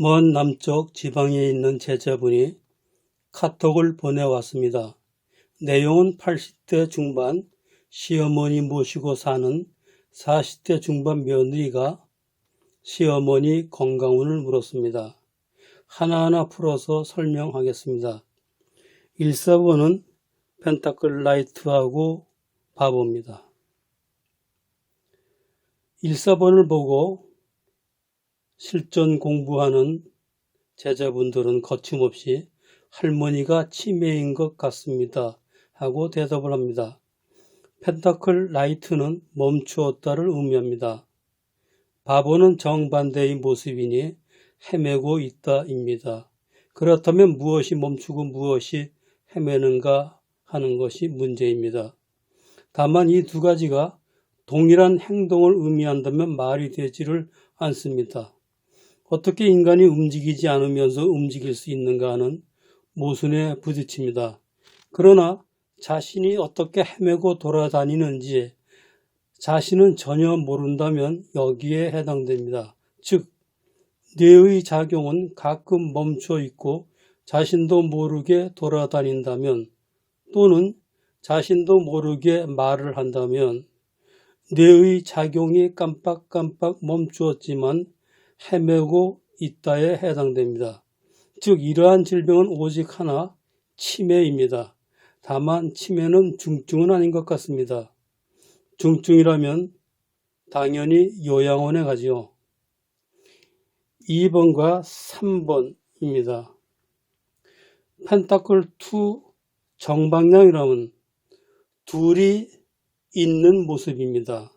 먼 남쪽 지방에 있는 제자분이 카톡을 보내왔습니다. 내용은 80대 중반 시어머니 모시고 사는 40대 중반 며느리가 시어머니 건강운을 물었습니다. 하나하나 풀어서 설명하겠습니다. 1, 4번은 펜타클 라이트하고 바보입니다. 1, 4번을 보고 실전 공부하는 제자분들은 거침없이 할머니가 치매인 것 같습니다 하고 대답을 합니다. 펜타클 라이트는 멈추었다를 의미합니다. 바보는 정반대의 모습이니 헤매고 있다입니다. 그렇다면 무엇이 멈추고 무엇이 헤매는가 하는 것이 문제입니다. 다만 이 두 가지가 동일한 행동을 의미한다면 말이 되지를 않습니다. 어떻게 인간이 움직이지 않으면서 움직일 수 있는가 하는 모순에 부딪힙니다. 그러나 자신이 어떻게 헤매고 돌아다니는지 자신은 전혀 모른다면 여기에 해당됩니다. 즉, 뇌의 작용은 가끔 멈춰 있고 자신도 모르게 돌아다닌다면 또는 자신도 모르게 말을 한다면 뇌의 작용이 깜빡깜빡 멈추었지만 헤매고 있다에 해당됩니다. 즉 이러한 질병은 오직 하나, 치매입니다. 다만 치매는 중증은 아닌 것 같습니다. 중증이라면 당연히 요양원에 가지요. 2번과 3번입니다. 펜타클 2 정방향이라면 둘이 있는 모습입니다.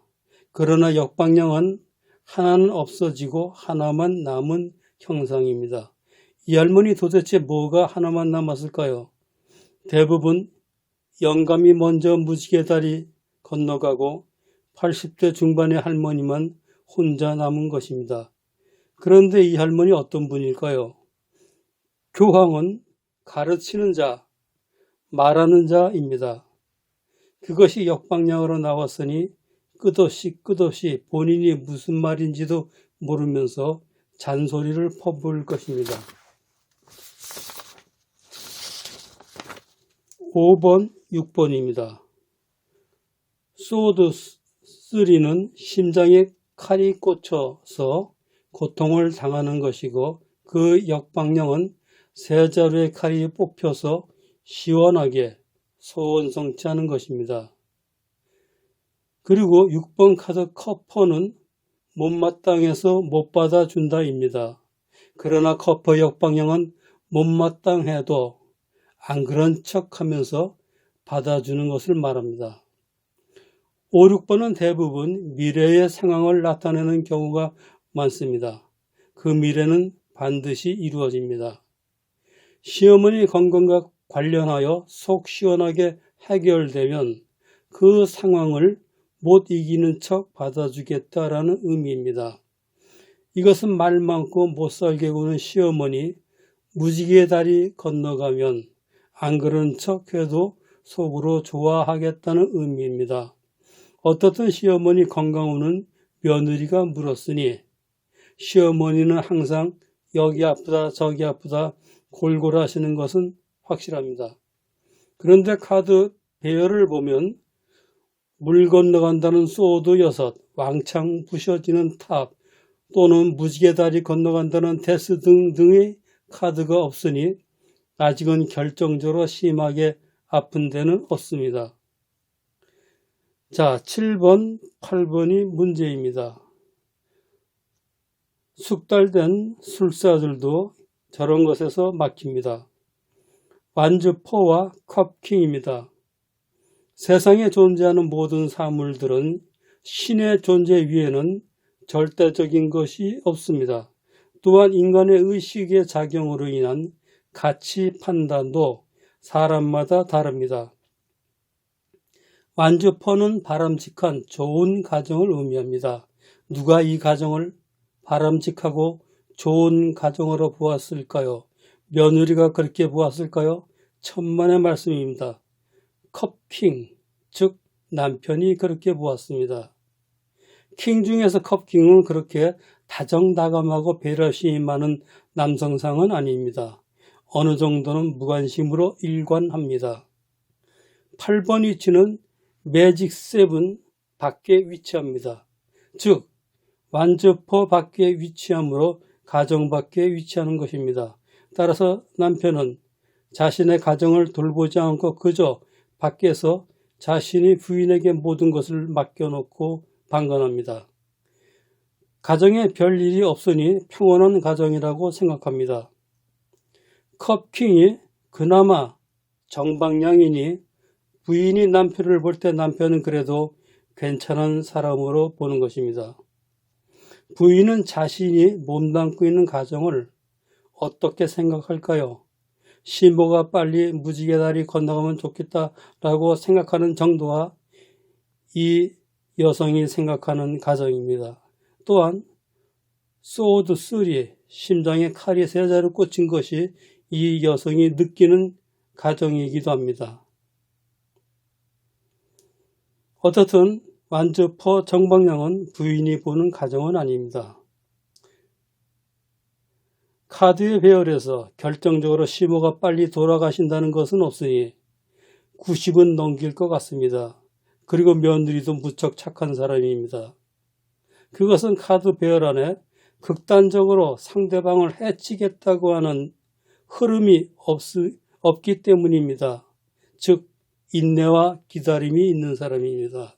그러나 역방향은 하나는 없어지고 하나만 남은 형상입니다. 이 할머니 도대체 뭐가 하나만 남았을까요? 대부분 영감이 먼저 무지개 다리 건너가고 80대 중반의 할머니만 혼자 남은 것입니다. 그런데 이 할머니 어떤 분일까요? 교황은 가르치는 자, 말하는 자입니다. 그것이 역방향으로 나왔으니 끝없이 본인이 무슨 말인지도 모르면서 잔소리를 퍼부을 것입니다. 5번, 6번입니다. 소드 3는 심장에 칼이 꽂혀서 고통을 당하는 것이고 그 역방향은 세 자루의 칼이 뽑혀서 시원하게 소원성취하는 것입니다. 그리고 6번 카드 커퍼는 못마땅해서 못 받아준다입니다. 그러나 커퍼 역방향은 못마땅해도 안 그런 척하면서 받아주는 것을 말합니다. 5, 6번은 대부분 미래의 상황을 나타내는 경우가 많습니다. 그 미래는 반드시 이루어집니다. 시어머니 건강과 관련하여 속 시원하게 해결되면 그 상황을 못 이기는 척 받아주겠다라는 의미입니다. 이것은 말 많고 못 살게 구는 시어머니 무지개 다리 건너가면 안 그런 척 해도 속으로 좋아하겠다는 의미입니다. 어떻든 시어머니 건강운은 며느리가 물었으니 시어머니는 항상 여기 아프다 저기 아프다 골골하시는 것은 확실합니다. 그런데 카드 배열을 보면 물 건너간다는 소드 6, 왕창 부셔지는 탑 또는 무지개 다리 건너간다는 데스 등등의 카드가 없으니 아직은 결정적으로 심하게 아픈 데는 없습니다. 자, 7번, 8번이 문제입니다. 숙달된 술사들도 저런 것에서 막힙니다. 완주포와 컵킹입니다. 세상에 존재하는 모든 사물들은 신의 존재 위에는 절대적인 것이 없습니다. 또한 인간의 의식의 작용으로 인한 가치 판단도 사람마다 다릅니다. 완주포는 바람직한 좋은 가정을 의미합니다. 누가 이 가정을 바람직하고 좋은 가정으로 보았을까요? 며느리가 그렇게 보았을까요? 천만의 말씀입니다. 컵킹, 즉 남편이 그렇게 보았습니다. 킹 중에서 컵킹은 그렇게 다정다감하고 배려심이 많은 남성상은 아닙니다. 어느 정도는 무관심으로 일관합니다. 8번 위치는 매직 7 밖에 위치합니다. 즉 완주포 밖에 위치하므로 가정 밖에 위치하는 것입니다. 따라서 남편은 자신의 가정을 돌보지 않고 그저 밖에서 자신이 부인에게 모든 것을 맡겨놓고 방관합니다. 가정에 별일이 없으니 평온한 가정이라고 생각합니다. 컵킹이 그나마 정방향이니 부인이 남편을 볼 때 남편은 그래도 괜찮은 사람으로 보는 것입니다. 부인은 자신이 몸담고 있는 가정을 어떻게 생각할까요? 시모가 빨리 무지개 다리 건너가면 좋겠다라고 생각하는 정도가 이 여성이 생각하는 가정입니다. 또한 소드 3, 심장에 칼이 3자루 꽂힌 것이 이 여성이 느끼는 가정이기도 합니다. 어떻든 완주포 정방향은 부인이 보는 가정은 아닙니다. 카드의 배열에서 결정적으로 시모가 빨리 돌아가신다는 것은 없으니 90은 넘길 것 같습니다. 그리고 며느리도 무척 착한 사람입니다. 그것은 카드 배열 안에 극단적으로 상대방을 해치겠다고 하는 흐름이 없기 때문입니다. 즉 인내와 기다림이 있는 사람입니다.